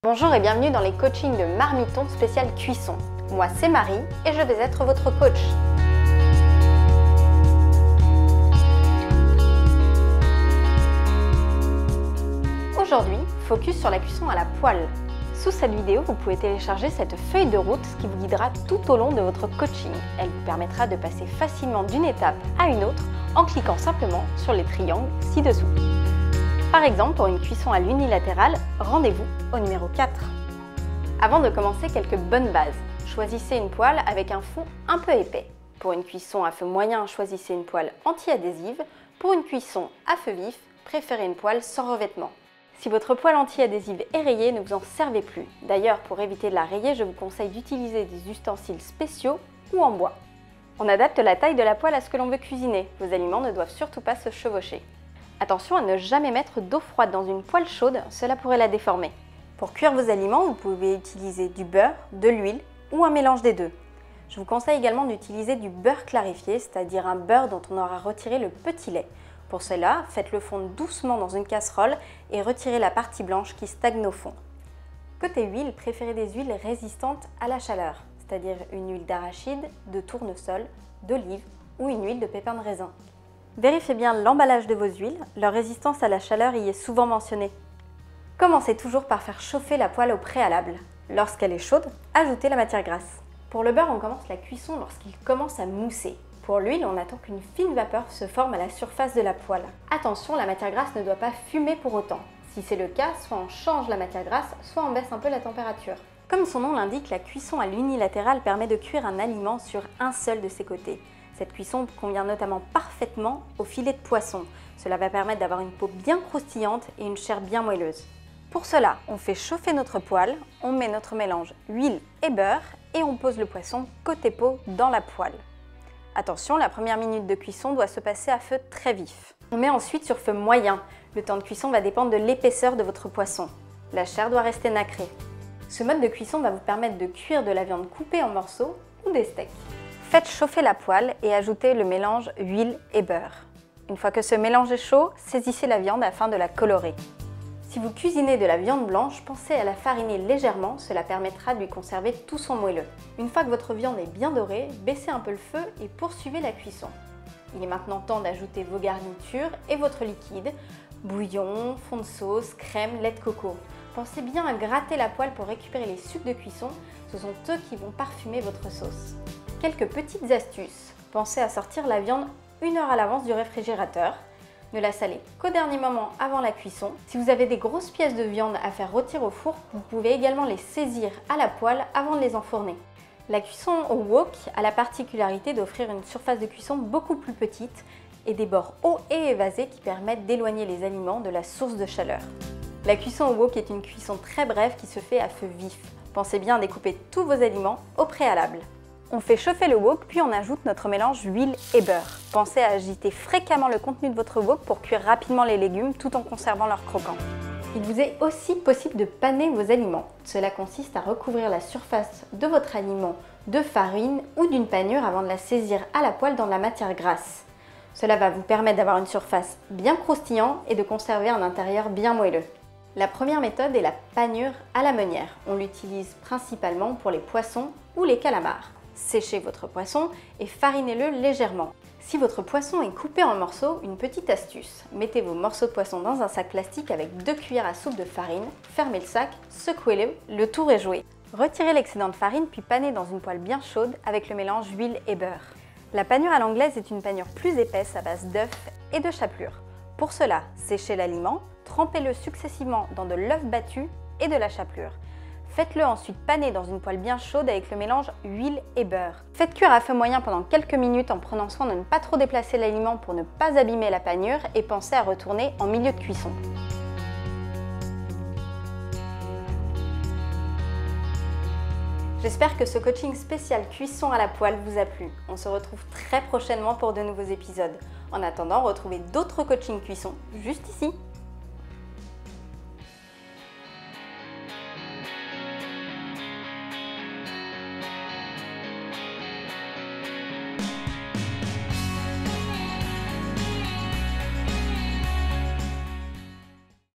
Bonjour et bienvenue dans les coachings de Marmiton spécial cuisson. Moi c'est Marie et je vais être votre coach. Aujourd'hui, focus sur la cuisson à la poêle. Sous cette vidéo, vous pouvez télécharger cette feuille de route qui vous guidera tout au long de votre coaching. Elle vous permettra de passer facilement d'une étape à une autre en cliquant simplement sur les triangles ci-dessous. Par exemple, pour une cuisson à l'unilatéral, rendez-vous au numéro 4. Avant de commencer, quelques bonnes bases. Choisissez une poêle avec un fond un peu épais. Pour une cuisson à feu moyen, choisissez une poêle anti-adhésive. Pour une cuisson à feu vif, préférez une poêle sans revêtement. Si votre poêle anti-adhésive est rayée, ne vous en servez plus. D'ailleurs, pour éviter de la rayer, je vous conseille d'utiliser des ustensiles spéciaux ou en bois. On adapte la taille de la poêle à ce que l'on veut cuisiner. Vos aliments ne doivent surtout pas se chevaucher. Attention à ne jamais mettre d'eau froide dans une poêle chaude, cela pourrait la déformer. Pour cuire vos aliments, vous pouvez utiliser du beurre, de l'huile ou un mélange des deux. Je vous conseille également d'utiliser du beurre clarifié, c'est-à-dire un beurre dont on aura retiré le petit lait. Pour cela, faites-le fondre doucement dans une casserole et retirez la partie blanche qui stagne au fond. Côté huile, préférez des huiles résistantes à la chaleur, c'est-à-dire une huile d'arachide, de tournesol, d'olive ou une huile de pépins de raisin. Vérifiez bien l'emballage de vos huiles, leur résistance à la chaleur y est souvent mentionnée. Commencez toujours par faire chauffer la poêle au préalable. Lorsqu'elle est chaude, ajoutez la matière grasse. Pour le beurre, on commence la cuisson lorsqu'il commence à mousser. Pour l'huile, on attend qu'une fine vapeur se forme à la surface de la poêle. Attention, la matière grasse ne doit pas fumer pour autant. Si c'est le cas, soit on change la matière grasse, soit on baisse un peu la température. Comme son nom l'indique, la cuisson à l'unilatéral permet de cuire un aliment sur un seul de ses côtés. Cette cuisson convient notamment parfaitement au filet de poisson. Cela va permettre d'avoir une peau bien croustillante et une chair bien moelleuse. Pour cela, on fait chauffer notre poêle, on met notre mélange huile et beurre et on pose le poisson côté peau dans la poêle. Attention, la première minute de cuisson doit se passer à feu très vif. On met ensuite sur feu moyen. Le temps de cuisson va dépendre de l'épaisseur de votre poisson. La chair doit rester nacrée. Ce mode de cuisson va vous permettre de cuire de la viande coupée en morceaux ou des steaks. Faites chauffer la poêle et ajoutez le mélange huile et beurre. Une fois que ce mélange est chaud, saisissez la viande afin de la colorer. Si vous cuisinez de la viande blanche, pensez à la fariner légèrement, cela permettra de lui conserver tout son moelleux. Une fois que votre viande est bien dorée, baissez un peu le feu et poursuivez la cuisson. Il est maintenant temps d'ajouter vos garnitures et votre liquide, bouillon, fond de sauce, crème, lait de coco. Pensez bien à gratter la poêle pour récupérer les sucs de cuisson, ce sont eux qui vont parfumer votre sauce. Quelques petites astuces. Pensez à sortir la viande 1 heure à l'avance du réfrigérateur. Ne la salez qu'au dernier moment avant la cuisson. Si vous avez des grosses pièces de viande à faire rôtir au four, vous pouvez également les saisir à la poêle avant de les enfourner. La cuisson au wok a la particularité d'offrir une surface de cuisson beaucoup plus petite et des bords hauts et évasés qui permettent d'éloigner les aliments de la source de chaleur. La cuisson au wok est une cuisson très brève qui se fait à feu vif. Pensez bien à découper tous vos aliments au préalable. On fait chauffer le wok, puis on ajoute notre mélange huile et beurre. Pensez à agiter fréquemment le contenu de votre wok pour cuire rapidement les légumes tout en conservant leur croquant. Il vous est aussi possible de paner vos aliments. Cela consiste à recouvrir la surface de votre aliment de farine ou d'une panure avant de la saisir à la poêle dans de la matière grasse. Cela va vous permettre d'avoir une surface bien croustillante et de conserver un intérieur bien moelleux. La première méthode est la panure à la meunière. On l'utilise principalement pour les poissons ou les calamars. Séchez votre poisson et farinez-le légèrement. Si votre poisson est coupé en morceaux, une petite astuce. Mettez vos morceaux de poisson dans un sac plastique avec 2 cuillères à soupe de farine, fermez le sac, secouez-le, le tour est joué. Retirez l'excédent de farine puis panez dans une poêle bien chaude avec le mélange huile et beurre. La panure à l'anglaise est une panure plus épaisse à base d'œufs et de chapelure. Pour cela, séchez l'aliment, trempez-le successivement dans de l'œuf battu et de la chapelure. Faites-le ensuite paner dans une poêle bien chaude avec le mélange huile et beurre. Faites cuire à feu moyen pendant quelques minutes en prenant soin de ne pas trop déplacer l'aliment pour ne pas abîmer la panure et pensez à retourner en milieu de cuisson. J'espère que ce coaching spécial cuisson à la poêle vous a plu. On se retrouve très prochainement pour de nouveaux épisodes. En attendant, retrouvez d'autres coachings cuisson juste ici.